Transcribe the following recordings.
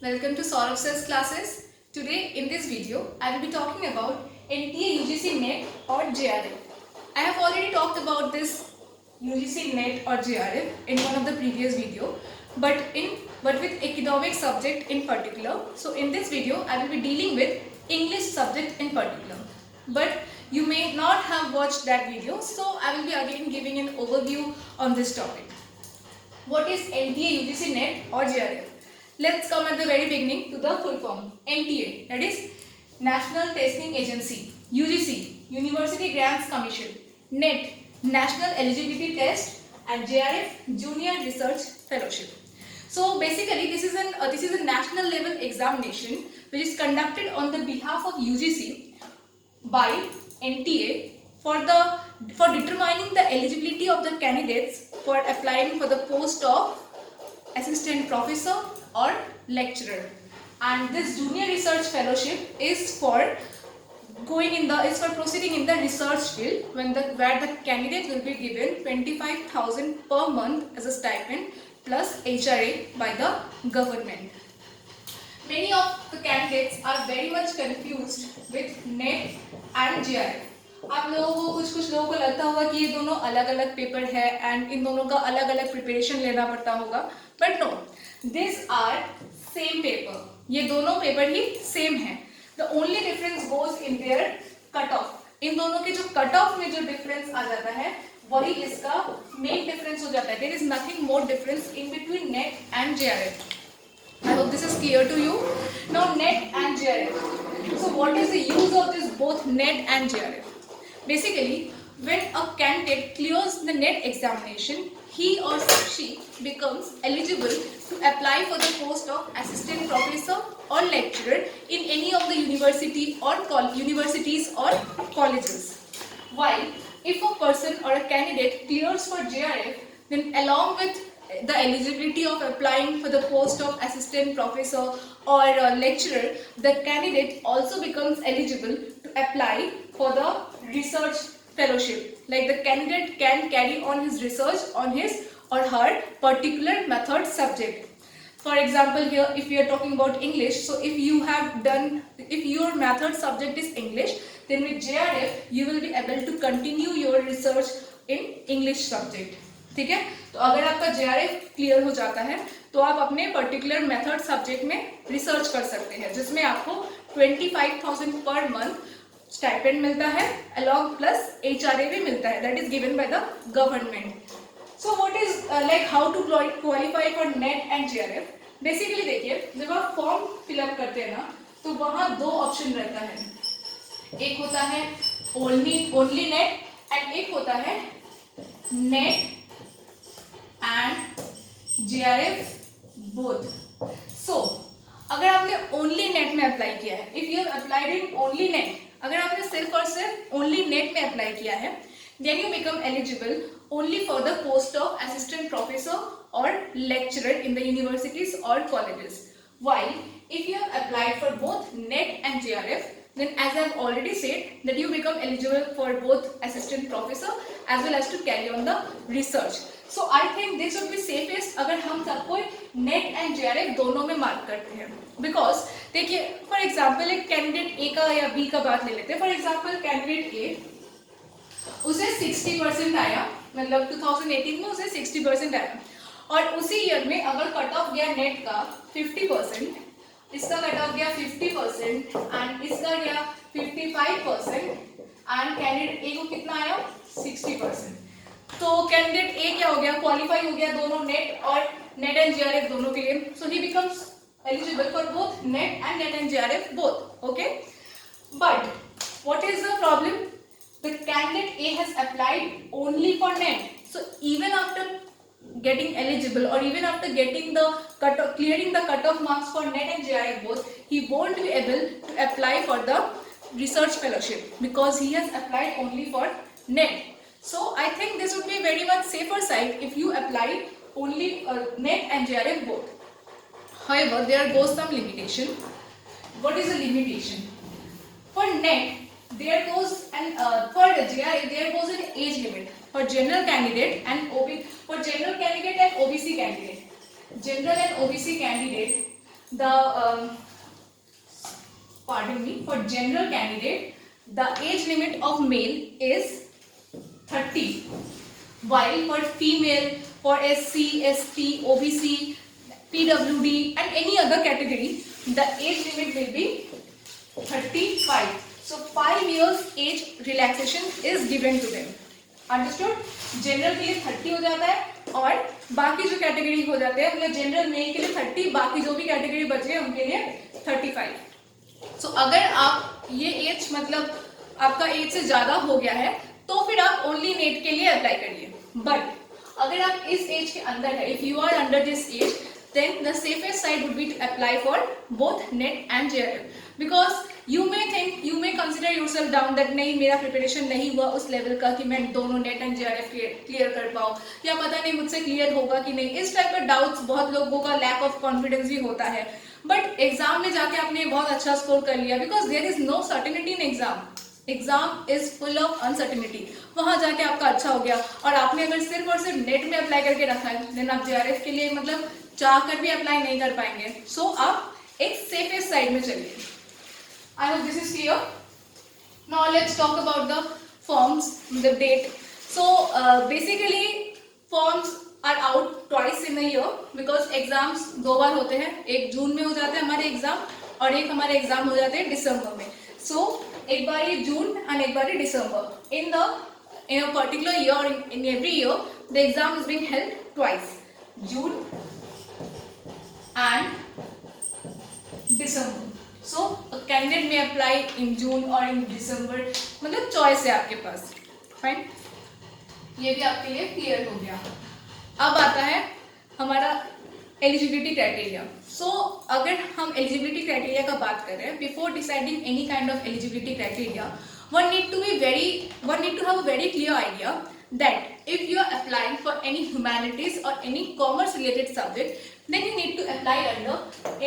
Welcome to Saurabh Sir's classes. Today in this video, I will be talking about NTA UGC NET or JRF. I have already talked about this UGC NET or JRF in one of the previous video, but with economic subject in particular. So in this video, I will be dealing with English subject in particular. But you may not have watched that video, so I will be again giving an overview on this topic. What is NTA UGC NET or JRF? Let's come at the very beginning to the full form. NTA, that is National Testing Agency. UGC, University Grants Commission. NET, National Eligibility Test, and JRF, Junior Research Fellowship. So basically, this is a national level examination which is conducted on the behalf of UGC by NTA for determining the eligibility of the candidates for applying for the post of assistant professor or lecturer. And this junior research fellowship is for proceeding in the research field where the candidate will be given 25,000 per month as a stipend plus HRA by the government. Many of the candidates are very much confused with NET and JRF. आप लोगों को कुछ लोगों को लगता होगा कि ये दोनों अलग अलग पेपर है एंड इन दोनों का अलग अलग प्रिपरेशन लेना पड़ता होगा, but no, this are same paper. ये दोनों पेपर ही सेम है. The only difference goes in their cut off. इन दोनों के जो कट ऑफ में जो डिफरेंस आ जाता है वही इसका मेन डिफरेंस हो जाता है. There is nothing more difference in between NET and JRF. I hope this is clear to you. Now NET and JRF. So what is the use of this both NET and JRF? Basically, when a candidate clears the NET examination, he or she becomes eligible to apply for the post of assistant professor or lecturer in any of the universities or colleges. While if a person or a candidate clears for JRF, then along with the eligibility of applying for the post of assistant professor or lecturer, the candidate also becomes eligible to apply for the research fellowship. Like the candidate can carry on his research on his or her particular method subject. For example, here if we are talking about English, so if your method subject is English, then with JRF you will be able to continue your research in English subject. ठीक है, तो अगर आपका JRF clear हो जाता है तो आप अपने पर्टिकुलर मेथड सब्जेक्ट में रिसर्च कर सकते हैं, जिसमें आपको 25,000 पर मंथ स्टाइपेंड मिलता है, अलॉन्ग प्लस HRA भी मिलता है, that is given by the government. So what is like how to qualify for NET and JRF. Basically देखिए, जब आप फॉर्म फिलअप करते हैं ना तो वहाँ दो ऑप्शन रहता है. एक होता है ओनली नेट एंड एक होता है net and JRF both. So अगर आपने ओनली नेट में अप्लाई किया है, if you have applied in only net, अगर आपने सिर्फ और सिर्फ ओनली नेट में अप्लाई किया है, then you become eligible only for the post of assistant professor or lecturer in the universities or colleges. While if you have applied for both NET and JRF, then as I have already said that you become eligible for both assistant professor as well as to carry on the research. So I think this would be safest अगर हम सबको NET and JRF दोनों में mark करते हैं. Because देखिए, for example एक candidate ए का या बी का बात ले लेते हैं. फॉर एग्जाम्पल कैंडिडेट ए, उसे 60% आया, मतलब 2018 में उसे 60% आया, और उसी ईयर में अगर कट ऑफ गया नेट का 50%, इसका कट ऑफ गया 50% एंड इसका गया 55% एंड कैंडिडेट ए को कितना आया 60%. तो कैंडिडेट ए क्या हो गया, क्वालिफाई हो गया दोनों नेट एंड JRF दोनों के लिए. So he becomes eligible for both NET and JRF both. Okay, but what is the problem? The candidate A has applied only for NET. So even after getting eligible or even after getting the clearing the cutoff marks for NET and JRF both, he won't be able to apply for the research fellowship because he has applied only for NET. So I think this would be very much safer side if you apply only NET and JRF both. However, there goes some limitation. What is the limitation? For NET, there goes for JRF there goes an age limit for general candidate and OBC candidate. General and OBC candidate, the pardon me, for general candidate the age limit of male is 30, while for female, for SC, ST, OBC, PWD and any other category the age limit will be 35. So 5 years age relaxation is given to them. Understood? General के लिए 30 हो जाता है और बाकी जो category हो जाते हैं, मतलब जनरल मेल के लिए 30, बाकी जो भी कैटेगरी बचे हैं उनके लिए 35. सो अगर आप ये एज मतलब आपका एज से ज्यादा हो गया है तो फिर आप ओनली नेट के लिए अप्लाई करिए. बट अगर आप इस एज के अंदर है, if you are under this age, then the safest side would be to apply for both NET and JRF, because you may consider yourself down that नहीं मेरा प्रिपरेशन नहीं हुआ उस लेवल का कि मैं दोनों नेट एंड JRF क्लियर कर पाऊँ, या पता नहीं मुझसे क्लियर होगा कि नहीं. इस टाइप का डाउट्स बहुत लोगों का लैक ऑफ कॉन्फिडेंस भी होता है. बट एग्जाम में जाके आपने बहुत अच्छा स्कोर कर लिया, because there is no certainty in exam. Exam is full of uncertainty. वहां जाके आपका अच्छा हो गया और आपने अगर सिर्फ और सिर्फ नेट में अप्लाई करके रखा है, देन आप JRF के लिए मतलब चाह कर भी अप्लाई नहीं कर पाएंगे. सो आप एक सेफेस्ट साइड में चलिए. I hope this is clear. Now let's talk about the forms, the date. So basically forms are out twice in a year, because exams 2 बार होते हैं. एक जून में हो जाते हैं हमारे एग्जाम और एक हमारे एग्जाम हो जाते हैं दिसंबर में. सो एक बार ये जून एंड एक बार ये दिसंबर. in a particular year or in every year the exam is being held twice, June and December. So a candidate may apply in June or in December, मतलब चॉइस है आपके पास. फाइन, ये भी आपके लिए क्लियर हो गया. अब आता है हमारा एलिजिबिलिटी क्राइटेरिया. सो अगर हम एलिजिबिलिटी क्राइटेरिया का बात कर रहे हैं, before deciding any kind of eligibility criteria, one need to have a very clear idea that if you are applying for any humanities or any commerce related subject, then you need to apply under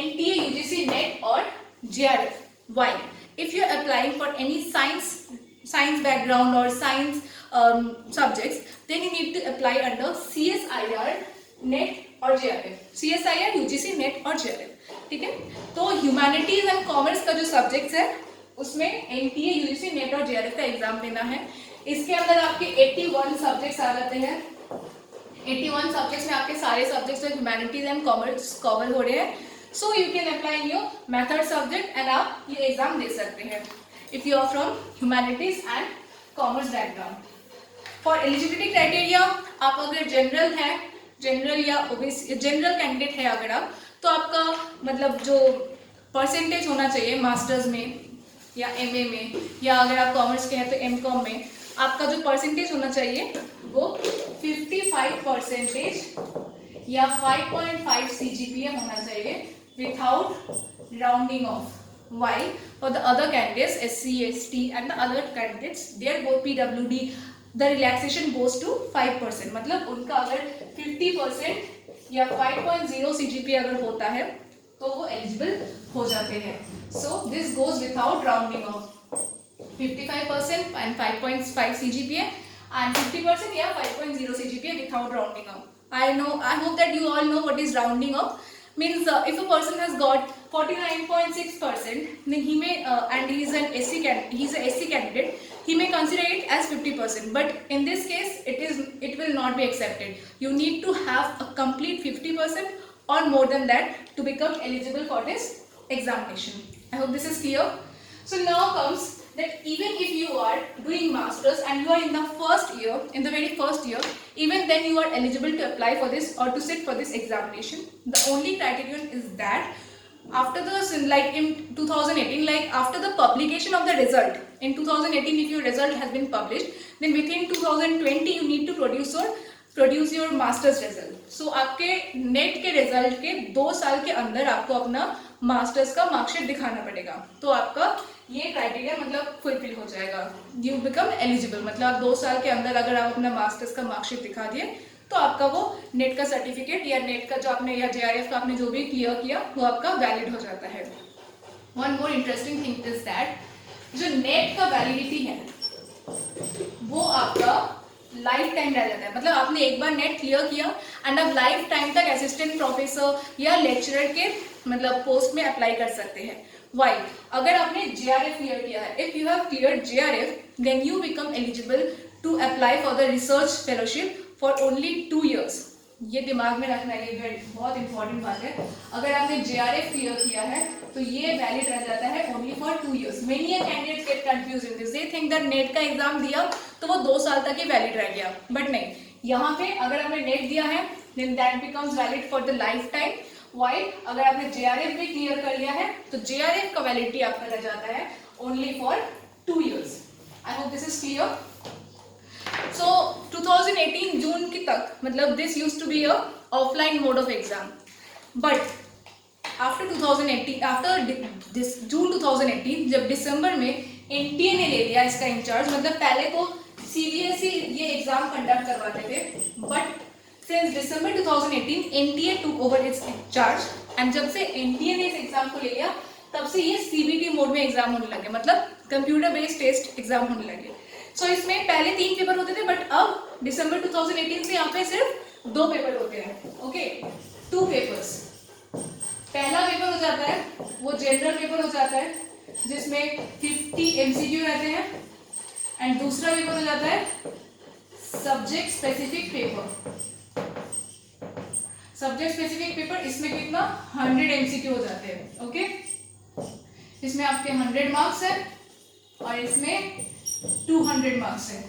NTA, UGC, NET or JRF. Why? If you are applying for any science background or science subjects, then you need to apply under CSIR, NET और JRF. CSIR, UGC, NET और JRF. ठीक है. तो humanities and commerce का जो subjects है उसमें NTA, UGC, NET और JRF का एग्जाम देना है. इसके अंदर आपके 81 सब्जेक्ट्स आ जाते हैं. 81 सब्जेक्ट्स में आपके सारे subjects humanities and commerce cover हो रहे हैं. So you can apply in your method subject and आप ये एग्जाम दे सकते हैं if you are from humanities and commerce background. For eligibility criteria, आप अगर जनरल है, जनरल या ओबीसी जनरल कैंडिडेट है अगर आप, तो आपका मतलब जो परसेंटेज होना चाहिए मास्टर्स में या MA में, या अगर आप कॉमर्स के हैं तो MCOM में, आपका जो परसेंटेज होना चाहिए वो 55% या 5.5 CGPA होना चाहिए without rounding off. Why? For the other candidates, SC, ST and the other candidates, their both PWD, the relaxation goes to 5%. मतलब उनका अगर 50% या 5.0 CGPA अगर होता है तो वो एलिजिबल हो जाते हैं. So this goes without rounding off. 55% and 5.5 CGPA and 50% या 5.0 CGPA without rounding off. I hope that you all know what is rounding off. Means if a person has got 49.6%, then he may and he is an SC candidate, he may consider it as 50%. But in this case, it will not be accepted. You need to have a complete 50% or more than that to become eligible for this examination. I hope this is clear. So now comes that even if you are doing masters and you are in the first year, in the very first year, even then you are eligible to apply for this or to sit for this examination. The only criterion is that after the, like in 2018, like after the publication of the result, in 2018 if your result has been published, then within 2020 you need to produce your master's result. So आपके net के result के 2 साल के अंदर आपको अपना masters का marksheet दिखाना पड़ेगा, तो आपका ये क्राइटेरिया मतलब फुलफिल हो जाएगा. You become eligible. मतलब आप 2 साल के अंदर अगर आप अपना मास्टर्स का मार्कशीट दिखा दिए तो आपका वो नेट का सर्टिफिकेट या नेट का जो आपने या JRF का आपने जो भी क्लियर किया वो आपका वैलिड हो जाता है. One more interesting thing is that जो नेट का वैलिडिटी है वो आपका लाइफ टाइम रह जाता है. मतलब आपने एक बार नेट क्लियर किया एंड अब लाइफ टाइम तक असिस्टेंट प्रोफेसर या लेक्चरर के मतलब पोस्ट में अप्लाई कर सकते हैं। वाई, अगर आपने JRF क्लियर किया है, if you have clear JRF then you become eligible to apply for the research fellowship for only 2 years। ये दिमाग में रखना, ये बहुत इंपॉर्टेंट बात है। अगर आपने JRF क्लियर किया है तो ये वैलिड रह जाता है only for 2 years। Many candidates get confuse in this, they think that net का एग्जाम दिया तो वो 2 साल तक ही वैलिड रह गया, बट नहीं, यहाँ पे अगर आपने नेट दिया है then that becomes valid for the life time. Why, अगर आपने JRF भी क्लियर कर लिया है तो JRF का वैलिडिटी आपका रह जाता है only for 2 years। I hope this is clear. So 2018 जून की तक, मतलब this used to be a offline mode of exam, but after 2018, after this जून 2018 जब दिसंबर में NTA ने ले लिया इसका इंचार्ज, मतलब पहले तो CBSE ये एग्जाम कंडक्ट करवाते थे, but since December 2018 NTA took over its charge, and जब से NTA ने इस एग्जाम को ले लिया तब से ये CBT मोड में एग्जाम होने लगे, मतलब कंप्यूटर बेस्ड टेस्ट एग्जाम होने लगे। सो इसमें पहले 3 पेपर होते थे, बट अब दिसंबर 2018 से यहाँ पे सिर्फ 2 पेपर होते हैं। Okay, 2 papers. पहला पेपर हो जाता है वो जनरल पेपर हो जाता है जिसमें 50 MCQ रहते हैं, एंड दूसरा पेपर हो जाता है subject specific paper. Subject specific paper, इसमें कितना 100 MCQ हो जाते हैं। ओके, इसमें आपके 100 मार्क्स है और इसमें 200 मार्क्स है।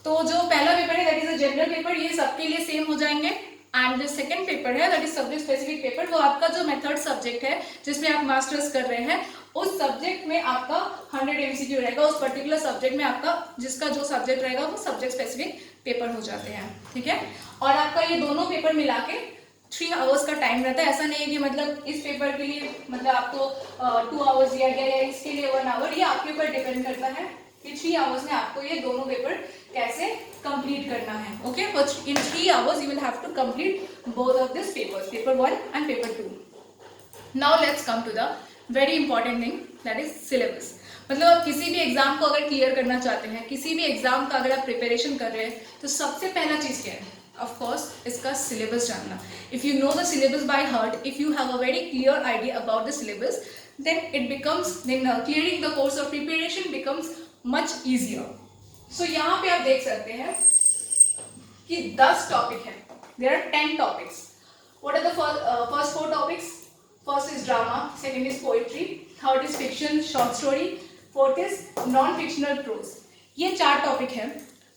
तो जो पहला पेपर है that is a general paper, ये सबके लिए सेम हो जाएंगे, एंड जो सेकंड पेपर है that is subject specific paper, वो आपका जो मेथड सब्जेक्ट है जिसमें आप मास्टर्स कर रहे हैं उस सब्जेक्ट में आपका 100 MCQ रहेगा, उस पर्टिकुलर सब्जेक्ट में आपका जिसका जो सब्जेक्ट रहेगा वो सब्जेक्ट स्पेसिफिक पेपर हो जाते हैं। ठीक है, और आपका ये दोनों पेपर मिला के 3 आवर्स का टाइम रहता है। ऐसा नहीं है कि मतलब इस पेपर के लिए मतलब आपको 2 आवर्स दिया गया या इसके लिए 1 आवर, ये आपके ऊपर डिपेंड करता है कि 3 आवर्स में आपको ये दोनों पेपर कैसे कंप्लीट करना है। Okay, in 3 hours you will have to complete both of this papers, paper 1 and paper 2। Now let's come to the very important thing that is syllabus. मतलब आप किसी भी एग्जाम को अगर क्लियर करना चाहते हैं, किसी भी एग्जाम का अगर आप प्रिपरेशन कर रहे हैं, तो सबसे पहला चीज क्या है? Of course, इसका syllabus जानना। If you know the syllabus by heart, if you have a very clear idea about the syllabus, then it becomes, clearing the course of preparation becomes much easier. So यहाँ पे आप देख सकते हैं कि 10 topic हैं। There are 10 topics. What are the first 4 topics? First is drama, second is poetry, third is fiction, short story, fourth is non-fictional prose. ये 4 topic हैं।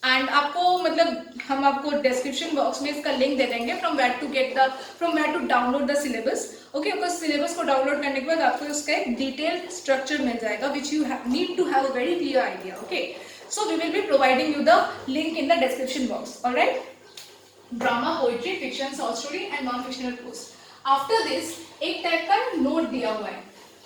एंड आपको मतलब हम आपको डिस्क्रिप्शन बॉक्स में इसका लिंक दे देंगे from where to download the syllabus. Okay, उस सिलेबस को डाउनलोड करने के बाद आपको उसका एक डिटेल स्ट्रक्चर मिल जाएगा which you need to have a very clear idea. Okay, so we will be providing you the link in the description box. Alright, drama, poetry, fiction, short story and non fictional prose. After this एक type का note दिया हुआ है।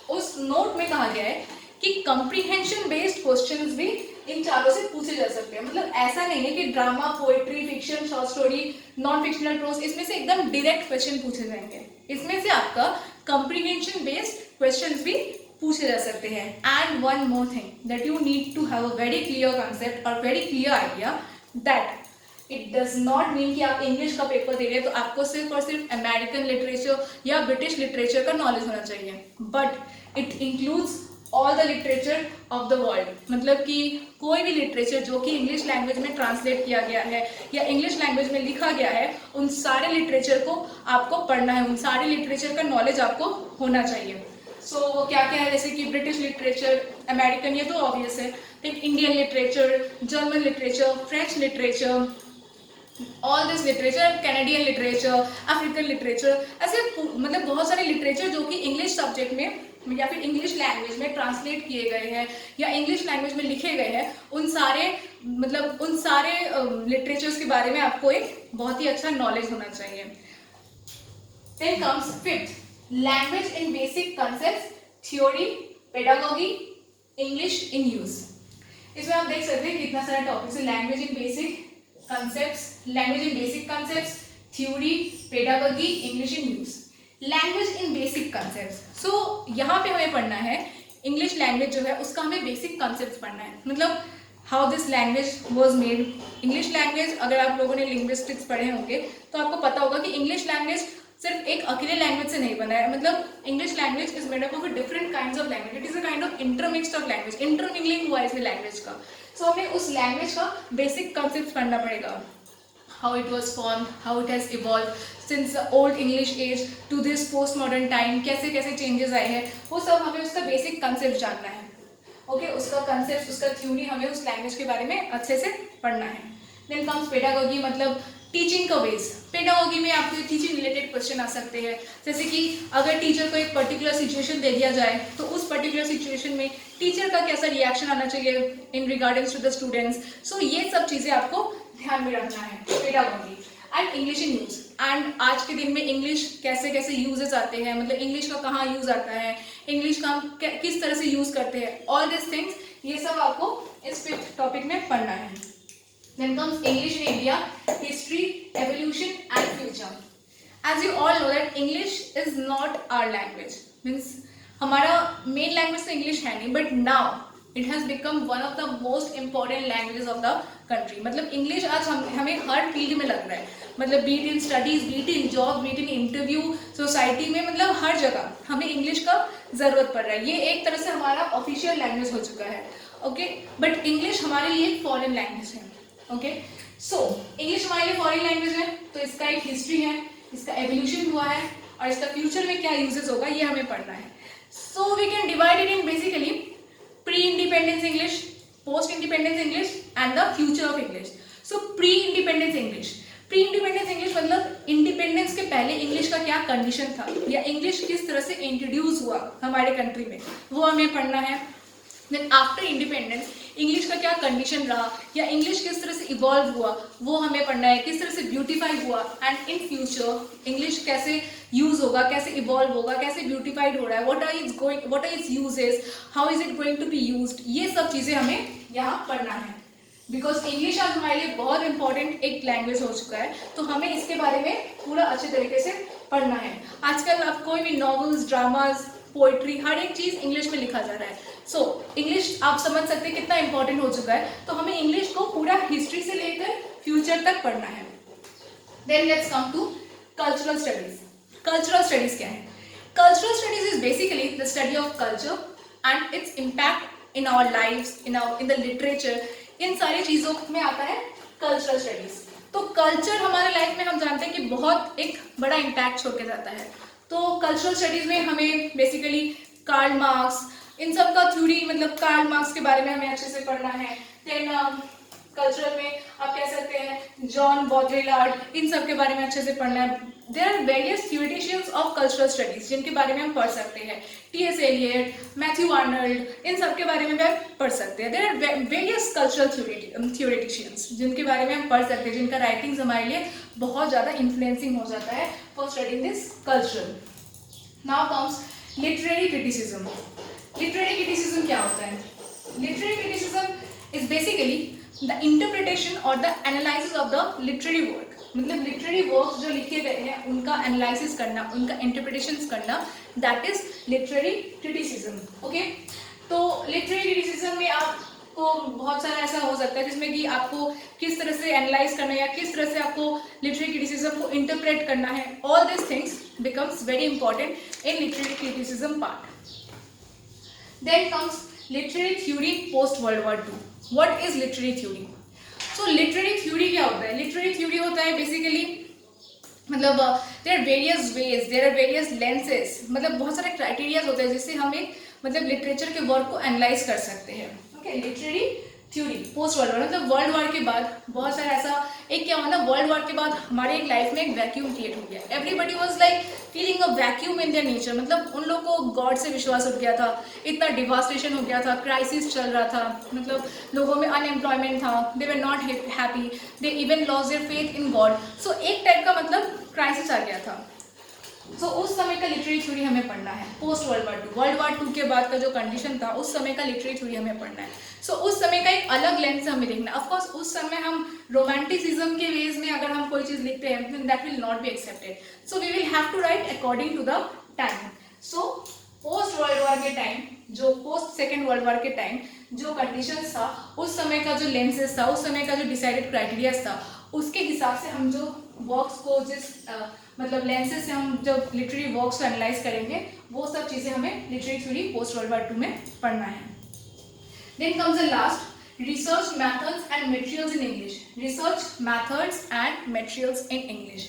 उस note में कहा गया है कि कंप्रीहेंशन बेस्ड क्वेश्चंस भी इन चारों से पूछे जा सकते हैं। मतलब ऐसा नहीं है कि drama, poetry, fiction, short story, non fictional prose इसमें से एकदम डायरेक्ट क्वेश्चन पूछे जाएंगे। इसमें से आपका कंप्रीहेंशन बेस्ड क्वेश्चंस भी पूछे जा सकते हैं। And one more thing that you need to have a very clear concept और very clear idea that it does not mean कि आप इंग्लिश का पेपर दे रहे हैं तो आपको सिर्फ और सिर्फ अमेरिकन लिटरेचर या ब्रिटिश लिटरेचर का नॉलेज होना चाहिए, but it includes all the literature of the world. मतलब कि कोई भी लिटरेचर जो कि इंग्लिश लैंग्वेज में ट्रांसलेट किया गया है या इंग्लिश लैंग्वेज में लिखा गया है, उन सारे लिटरेचर को आपको पढ़ना है, उन सारे लिटरेचर का नॉलेज आपको होना चाहिए। सो वो क्या क्या है, जैसे कि ब्रिटिश लिटरेचर, अमेरिकन, ये तो ऑब्वियस है, फिर Indian literature, German literature, French literature, all this literature, Canadian literature, African literature, ऐसे मतलब बहुत सारे लिटरेचर जो कि इंग्लिश सब्जेक्ट में या फिर इंग्लिश लैंग्वेज में ट्रांसलेट किए गए हैं या इंग्लिश लैंग्वेज में लिखे गए हैं, उन सारे लिटरेचर्स के बारे में आपको एक बहुत ही अच्छा नॉलेज होना चाहिए। Then comes fifth, language in basic concepts, theory, pedagogy, English in use. इसमें आप देख सकते हैं कितना सारा टॉपिक्स है। Language in basic concepts, theory, pedagogy, English in use. Language in basic concepts, so यहाँ पे हमें पढ़ना है इंग्लिश लैंग्वेज जो है उसका हमें बेसिक कॉन्सेप्ट्स पढ़ना है। मतलब how this language was made. English language, अगर आप लोगों ने लिंग्विस्टिक्स पढ़े होंगे तो आपको पता होगा कि इंग्लिश लैंग्वेज सिर्फ एक अकेले लैंग्वेज से नहीं बना है, मतलब English language is made up of different kinds of language, it is a kind of intermixed of language, intermingling हुआ इसमें लैंग्वेज का। सो हमें उस लैंग्वेज का बेसिक कंसेप्ट पढ़ना पड़ेगा, how it was formed, how it has evolved since the old English age to this post modern time, कैसे कैसे चेंजेस आए हैं, वो सब हमें उसका बेसिक कंसेप्ट जानना है। ओके, उसका कंसेप्ट, उसका थ्योरी, हमें उस लैंग्वेज के बारे में अच्छे से पढ़ना है। देन कम्स पेडागोगी, मतलब टीचिंग का वेज। पेडागोगी में आपको टीचिंग रिलेटेड क्वेश्चन आ सकते हैं, जैसे कि अगर टीचर को एक पर्टिकुलर सिचुएशन दे दिया जाए तो उस पर्टिकुलर सिचुएशन में टीचर का कैसा रिएक्शन आना चाहिए इन रिगार्डिंग्स टू द स्टूडेंट्स। सो ये सब चीज़ें आपको ध्यान में रखना है। Pedagogy and English in use, and आज के दिन में इंग्लिश कैसे कैसे यूजेस आते हैं, मतलब इंग्लिश का कहाँ यूज आता है, इंग्लिश का हम किस तरह से यूज करते हैं, ऑल दिस थिंग्स, ये सब आपको इस टॉपिक में पढ़ना है। Then comes English in India, history, evolution and future. As you all know that English is not our language. Means हमारा main language तो English है नहीं, but now it has become one of the most important languages of the country. मतलब English आज हमें हर field में लग रहा है, मतलब be it in studies, be it in job, be it in interview, society में, मतलब हर जगह हमें English का ज़रूरत पड़ रहा है। ये एक तरह से हमारा ऑफिशियल लैंग्वेज हो चुका है। ओके, बट इंग्लिश हमारे लिए एक फॉरेन लैंग्वेज है। ओके, सो इंग्लिश हमारे लिए फॉरेन लैंग्वेज है, तो इसका एक हिस्ट्री है, इसका एवोल्यूशन हुआ है, और इसका फ्यूचर में क्या यूजेस होगा ये हमें पढ़ना है। So we can divide it in basically pre independence English, post independence English and the future of English. So pre independence English, pre independence English मतलब इंडिपेंडेंस के पहले इंग्लिश का क्या कंडीशन था, या इंग्लिश किस तरह से इंट्रोड्यूस हुआ हमारे कंट्री में, वो हमें पढ़ना है। देन आफ्टर इंडिपेंडेंस इंग्लिश का क्या कंडीशन रहा, या इंग्लिश किस तरह से इवॉल्व हुआ, वो हमें पढ़ना है, किस तरह से ब्यूटिफाई हुआ, एंड इन फ्यूचर इंग्लिश कैसे यूज होगा, कैसे इवॉल्व होगा, कैसे ब्यूटिफाइड हो रहा है, what are its uses, how is it going to be used, ये सब चीज़ें हमें यहाँ पढ़ना है। बिकॉज इंग्लिश आज हमारे लिए बहुत इंपॉर्टेंट एक लैंग्वेज हो चुका है, तो हमें इसके बारे में पूरा अच्छे तरीके से पढ़ना है। आजकल आप कोई भी नॉवेल्स, ड्रामाज, पोइट्री, हर एक चीज़ इंग्लिश में लिखा जा रहा है। सो इंग्लिश आप समझ सकते हैं कितना इंपॉर्टेंट हो चुका है, तो हमें इंग्लिश को पूरा हिस्ट्री से लेकर फ्यूचर तक पढ़ना है। Then let's come to cultural studies. Cultural studies क्या है? Cultural studies is basically the study of culture and its impact in our lives, in the literature, in सारी चीज़ों में आता है कल्चरल स्टडीज। तो कल्चर हमारे लाइफ में हम जानते हैं कि बहुत एक बड़ा इम्पैक्ट छोड़ के जाता है। तो कल्चरल स्टडीज में हमें बेसिकली कार्ल मार्क्स, इन सब का थ्योरी, मतलब कार्ल मार्क्स के बारे में हमें अच्छे से पढ़ना है। देन कल्चरल में आप कह सकते हैं जॉन बॉड्रिलार्ड, इन सब के बारे में अच्छे से पढ़ना है। There are various theoreticians of cultural studies जिनके बारे में हम पढ़ सकते हैं, टी.एस. एलियट, मैथ्यू आर्नल्ड, इन सब के बारे में भी आप पढ़ सकते हैं। There are various cultural theoreticians जिनके बारे में हम पढ़ सकते हैं, जिनका राइटिंग्स हमारे लिए बहुत ज़्यादा इन्फ्लुएंसिंग हो जाता है for studying this culture. Now comes literary criticism. Literary criticism क्या होता है? Literary criticism is basically the interpretation और the analysis of the literary work, मतलब लिटरेरी वर्क्स जो लिखे गए हैं उनका एनालिसिस करना, उनका इंटरप्रिटेशन करना, that is literary criticism. Okay, तो लिटरेरी क्रिटिसिज्म में आपको बहुत सारा ऐसा हो सकता है जिसमें कि आपको किस तरह से एनालाइज करना है या किस तरह से आपको लिटरेरी क्रिटिसिज्म को इंटरप्रेट करना है, all this things becomes very important in literary criticism part. Then comes literary theory post World War II. What is literary theory? So literary theory क्या होता है? Literary theory होता है basically, मतलब there are various ways, there are various lenses, मतलब बहुत सारे criterias होते हैं जिससे हम एक मतलब लिटरेचर के वर्क को एनालाइज कर सकते हैं। Okay, literary theory post world war, मतलब वर्ल्ड वॉर के बाद बहुत सारा ऐसा एक क्या हुआ ना, वर्ल्ड वॉर के बाद हमारे एक लाइफ में एक वैक्यूम क्रिएट हो गया। Everybody was like feeling a vacuum in their nature, मतलब उन लोगों को गॉड से विश्वास उठ गया था, इतना डिवास्टेशन हो गया था, क्राइसिस चल रहा था, मतलब लोगों में अनएम्प्लॉयमेंट था, they were not happy, they even lost their faith in God. So एक टाइप का मतलब क्राइसिस आ गया था। सो उस समय का लिटरेरी थ्योरी हमें पढ़ना है। Post world war 2, world war 2 के बाद का जो कंडीशन था उस समय का लिटरेरी थ्योरी हमें पढ़ना है। सो उस समय का एक अलग लेंस से हमें देखना है। ऑफकोर्स उस समय हम रोमांटिसिज्म के वेज में अगर हम कोई चीज़ लिखते हैं that will not be accepted, so we will have to write according to the time. So post world war के टाइम, जो पोस्ट सेकेंड वर्ल्ड वॉर के टाइम जो कंडीशंस था, उस समय का जो लेंसेज था, उस समय का जो डिसाइडेड क्राइटेरियाज था, उसके हिसाब से हम जो वर्क्स को, जिस मतलब लेंसेज से हम जब लिटरेरी वर्क्स को एनालाइज करेंगे, वो सब चीज़ें हमें literary theory post world war 2 में पढ़ना है। Then comes the last, research methods and materials in English. Research methods and materials in English.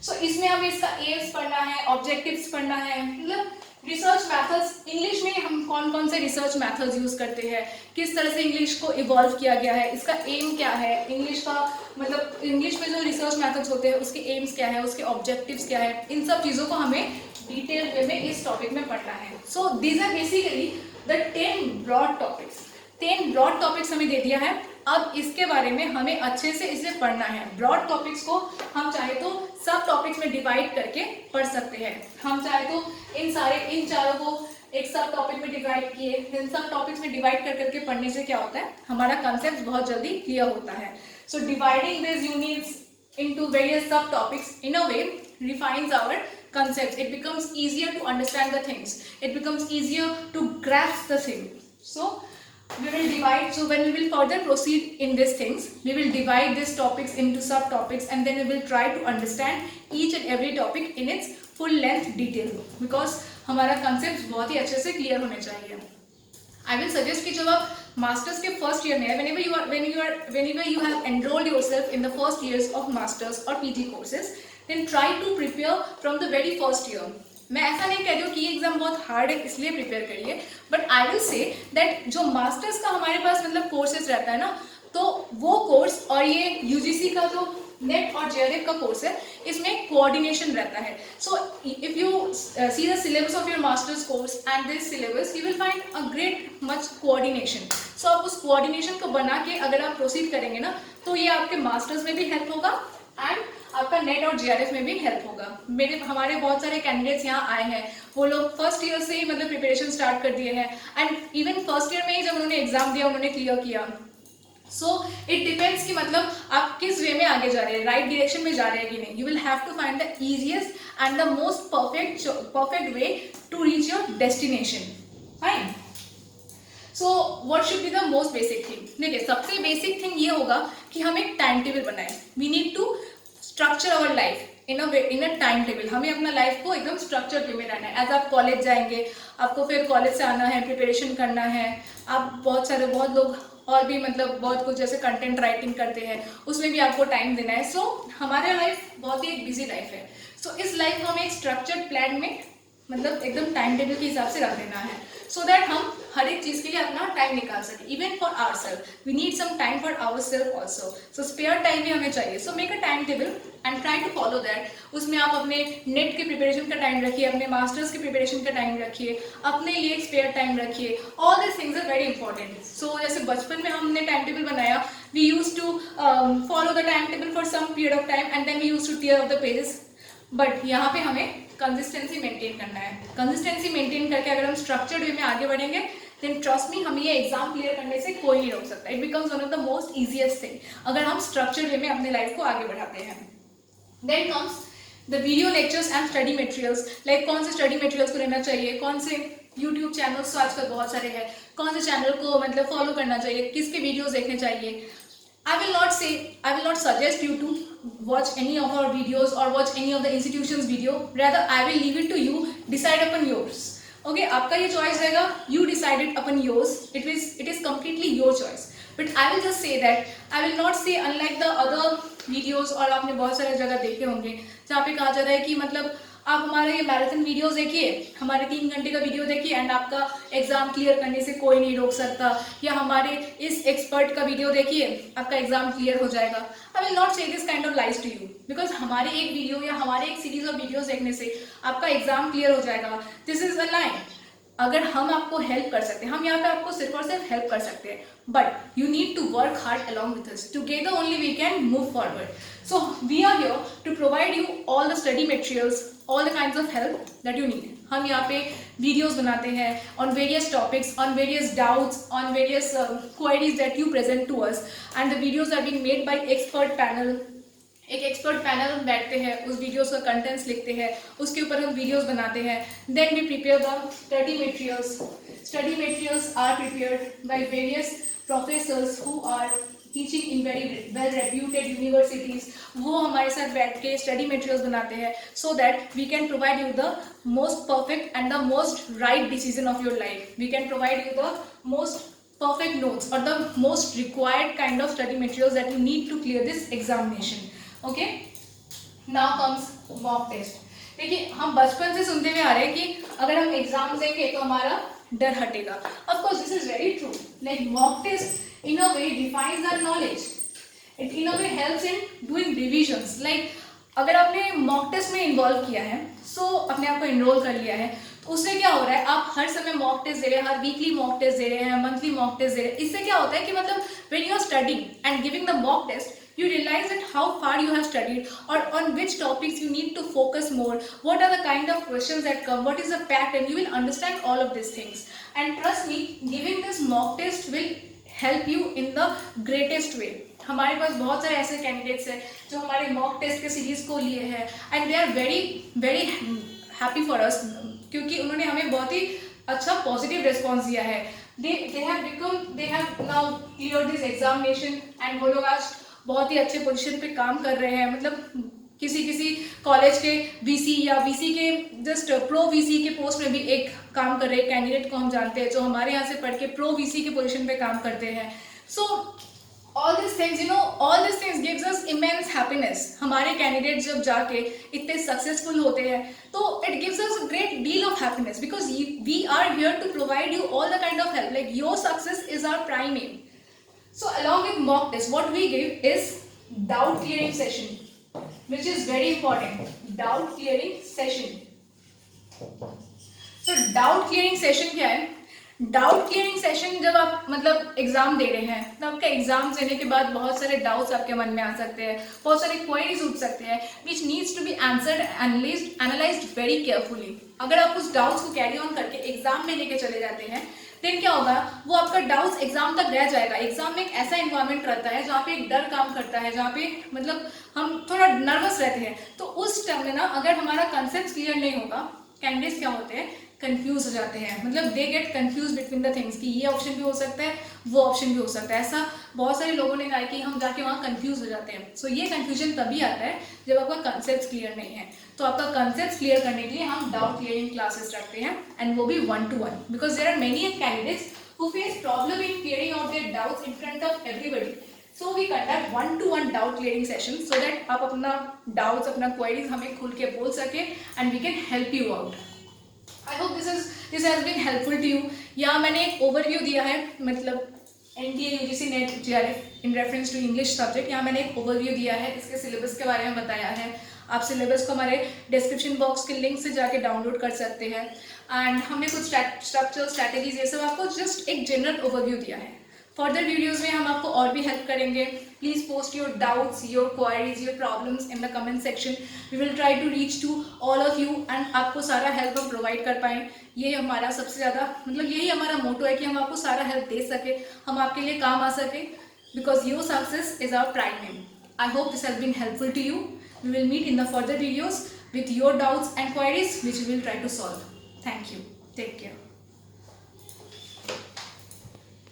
So इसमें हमें इसका एम्स पढ़ना है, ऑब्जेक्टिव्स पढ़ना है, मतलब रिसर्च मेथड्स इंग्लिश में हम कौन कौन से रिसर्च मेथड्स यूज करते हैं, किस तरह से इंग्लिश को इवॉल्व किया गया है, इसका एम क्या है, इंग्लिश का मतलब इंग्लिश में जो रिसर्च मेथड्स होते हैं उसके एम्स क्या है, उसके ऑब्जेक्टिव्स क्या है, इन सब चीज़ों को हमें डिटेल वे में इस टॉपिक में पढ़ना है। So these are basically the 10 broad topics. 10 broad topics हमें दे दिया है, अब इसके बारे में हमें अच्छे से इसे पढ़ना है। ब्रॉड टॉपिक्स को हम चाहे तो सब टॉपिक्स में डिवाइड करके पढ़ सकते हैं। हम चाहे तो इन चारों को एक सब टॉपिक में डिवाइड किए, इन सब टॉपिक्स में डिवाइड कर करके पढ़ने से क्या होता है, हमारा कंसेप्ट बहुत जल्दी क्लियर होता है। So dividing this units into various subtopics in a way refines our concepts. It becomes easier to understand the things. It becomes easier to grasp the thing. So we will divide. So when we will further proceed in these things, we will divide these topics into subtopics, and then we will try to understand each and every topic in its full length detail. Because हमारा concepts बहुत ही अच्छे से clear होने चाहिए. I will suggest कि जब आप masters के फर्स्ट ईयर में है, whenever you have enrolled yourself in the first years of masters or PG courses, then try to prepare from the very first year. मैं ऐसा नहीं कह रही हूँ कि ये एग्जाम बहुत हार्ड है इसलिए प्रिपेयर करिए, but I will say that जो मास्टर्स का हमारे पास मतलब कोर्सेज रहता है ना, तो वो कोर्स और ये यूजीसी का जो नेट और जेआरएफ का कोर्स है, इसमें कोऑर्डिनेशन रहता है. So if you see the syllabus of your masters course and this syllabus, you will find a great much coordination. So आप उस कोऑर्डिनेशन को बना के अगर आप प्रोसीड करेंगे ना, तो ये आपके मास्टर्स में भी हेल्प होगा एंड आपका नेट और जेआरएफ में भी हेल्प होगा. हमारे बहुत सारे कैंडिडेट्स यहाँ आए हैं, वो लोग फर्स्ट ईयर से ही मतलब प्रिपरेशन स्टार्ट कर दिए हैं, एंड इवन फर्स्ट ईयर में ही जब उन्होंने एग्जाम दिया उन्होंने क्लियर किया. सो इट डिपेंड्स कि मतलब आप किस वे में आगे जा रहे हैं, राइट डायरेक्शन में जा रहे हैं कि नहीं. You will have to find the easiest and the most perfect way to reach your destination. Fine. So what should be the most basic thing. देखिए, सबसे बेसिक थिंग ये होगा कि हम एक टाइम टेबल बनाएं. We need to structure our life in a time table. हमें अपना लाइफ को एकदम स्ट्रक्चर वे में रहना है. एज आप कॉलेज जाएंगे, आपको फिर कॉलेज से आना है, प्रिपरेशन करना है. आप बहुत लोग और भी मतलब बहुत कुछ जैसे कंटेंट राइटिंग करते हैं, उसमें भी आपको टाइम देना है. सो हमारा लाइफ बहुत ही एक बिजी लाइफ है. सो इस लाइफ को हमें एक स्ट्रक्चर्ड प्लान में मतलब एकदम टाइम टेबल के हिसाब से रख देना है, सो दैट हम हर एक चीज़ के लिए अपना टाइम निकाल सकें. Even for our self we need some time for our self also. So spare time भी हमें चाहिए. So make a time table and try to follow that. उसमें आप अपने नेट के प्रिपरेशन का टाइम रखिए, अपने मास्टर्स के प्रिपरेशन का टाइम रखिए, अपने लिए एक स्पेयर टाइम रखिए. All this things are very important. So जैसे बचपन में हमने टाइम टेबल बनाया, we use to follow the time table for some period of time and then we use to tear off the pages. But यहाँ पे हमें consistency maintain करना है. कंसिस्टेंसी मेंटेन करके अगर हम स्ट्रक्चर्ड वे में आगे बढ़ेंगे, देन ट्रस्ट मी, हमें ये एग्जाम क्लियर करने से कोई नहीं रोक सकता. It becomes one of the most easiest thing अगर हम स्ट्रक्चर्ड वे में अपने लाइफ को आगे बढ़ाते हैं. Then comes the video lectures and study materials. Like कौन से स्टडी मटेरियल्स को लेना चाहिए, कौन से यूट्यूब चैनल्स तो आजकल बहुत सारे हैं, कौन से चैनल को मतलब फॉलो करना चाहिए, किसके वीडियोज देखने चाहिए. I will not suggest you to watch any of our videos or watch any of the institutions video. Rather, I will leave it to you. Decide upon yours. Okay, आपका ये choice रहेगा. You decide it upon yours. It is completely your choice. But I will just say that I will not say unlike the other videos, और आपने बहुत सारे जगह देखे होंगे जहाँ पे कहा जाता है कि मतलब आप हमारे ये मैराथन वीडियोस देखिए, हमारे 3 घंटे का वीडियो देखिए एंड आपका एग्जाम क्लियर करने से कोई नहीं रोक सकता, या हमारे इस एक्सपर्ट का वीडियो देखिए आपका एग्जाम क्लियर हो जाएगा. I will not say this kind of lies to you, because हमारे एक वीडियो या हमारे एक सीरीज ऑफ वीडियोस देखने से आपका एग्जाम क्लियर हो जाएगा, दिस इज अ लाइन. अगर हम आपको हेल्प कर सकते हैं, हम यहाँ पे आपको सिर्फ और सिर्फ हेल्प कर सकते हैं, but you need to work hard along with us. Together only we can move forward. So we are here to provide you all the study materials, all the kinds of help that you need. हम यहाँ पे videos बनाते हैं on various topics, on various doubts, on various queries that you present to us, and the videos are being made by expert panel. एक expert panel बैठते हैं, उस videos का कंटेंट्स लिखते हैं, उसके ऊपर हम वीडियोस बनाते हैं. Then we prepare the study materials. Study materials are prepared by various professors who are teaching in very well reputed universities, वो हमारे साथ बैठ के स्टडी मटेरियल्स बनाते हैं so that we can provide you the most perfect and the most right decision of your life. We can provide you the most perfect notes or the most required kind of study materials that you need to clear this examination. Okay, now comes mock test. देखिए हम बचपन से सुनते हुए आ रहे हैं कि अगर हम एग्जाम देंगे तो हमारा डर हटेगा. Of course this is very true. Like mock test in a way defines our knowledge. It in a way helps in doing revisions. Like अगर आपने मॉक टेस्ट में इन्वॉल्व किया है, सो अपने आप को इनरोल कर लिया है, तो उससे क्या हो रहा है, आप हर समय मॉक टेस्ट दे रहे हैं, हर वीकली मॉक टेस्ट दे रहे हैं, मंथली मॉक टेस्ट दे रहे हैं. इससे क्या होता है कि मतलब when you are studying and giving the mock test, you realize that how far you have studied or on which topics you need to focus more, what are the kind of questions that come, what is the pattern, you will understand all of these things. And trust me, giving this mock test will help you in the greatest way. हमारे पास बहुत सारे ऐसे candidates हैं जो हमारे mock test के series को लिए हैं and they are very very happy for us, क्योंकि उन्होंने हमें बहुत ही अच्छा पॉजिटिव रिस्पॉन्स दिया है. they have now cleared this examination and वो लोग आज बहुत ही अच्छे पोजीशन पे काम कर रहे हैं. मतलब किसी कॉलेज के वीसी या वीसी के जस्ट प्रो वीसी के पोस्ट में भी एक काम कर रहे कैंडिडेट को हम जानते हैं जो हमारे यहाँ से पढ़ के प्रो वीसी के पोजीशन पे काम करते हैं. सो all these things, you know, all these things gives us immense happiness. हमारे कैंडिडेट जब जाके इतने सक्सेसफुल होते हैं तो it gives us a great deal of happiness because we are here to provide you all the kind of help. Like your success is our prime aim. So along with mock test, what we give is doubt clearing session, which is very important. Doubt clearing session. So doubt clearing session क्या है? Doubt clearing session जब आप मतलब exam दे रहे हैं तो आपका exam देने के बाद बहुत सारे डाउट्स आपके मन में आ सकते हैं, बहुत सारे क्वेरीज उठ सकते हैं which needs to be answered analysed very carefully. अगर आप उस डाउट्स को कैरी ऑन करके एग्जाम में लेके चले जाते हैं देन क्या होगा, वो आपका डाउट्स एग्जाम तक रह जाएगा. एग्जाम में एक ऐसा इन्वायरमेंट रहता है जहाँ पे एक डर काम करता है, जहाँ पे मतलब हम थोड़ा नर्वस रहते हैं. तो उस टाइम में ना अगर हमारा कंसेप्ट क्लियर नहीं होगा, कैंडिडेट्स क्या होते हैं कंफ्यूज हो जाते हैं. मतलब they get confuse between the things कि ये ऑप्शन भी हो सकता है, वो ऑप्शन भी हो सकता है. ऐसा बहुत सारे लोगों ने कहा कि हम जाके वहाँ कंफ्यूज हो जाते हैं. सो ये कंफ्यूजन तभी आता है जब आपका कंसेप्ट क्लियर नहीं है. तो आपका कंसेप्ट क्लियर करने के लिए हम डाउट क्लियरिंग क्लासेस रखते हैं एंड वो भी 1-to-1 because there are many candidates who face problem in clearing out their doubts in front of everybody. So we conduct 1-to-1 doubt clearing session so that आप अपना doubts, अपना queries हमें खुल के बोल सके and we can help you out. I hope this has been helpful to you. यहाँ मैंने एक overview दिया है, मतलब NTA UGC NET JRF in reference to English subject. यहाँ मैंने एक overview दिया है, इसके syllabus के बारे में बताया है. आप syllabus को हमारे description box के link से जाके download कर सकते हैं. And हमने कुछ structure, strategies ये सब आपको just एक general overview दिया है. फर्दर वीडियोज़ में हम आपको और भी हेल्प करेंगे. Please post your doubts, your queries, your problems in the comment section. We will try to reach to all of you and आपको सारा हेल्प हम प्रोवाइड कर पाएँ. ये हमारा सबसे ज़्यादा मतलब यही हमारा मोटो है कि हम आपको सारा हेल्प दे सके, हम आपके लिए काम आ सके because your success is our prime aim. I hope this has been helpful to you. We will meet in the further videos with your doubts and queries which we will try to solve. Thank you. Take care.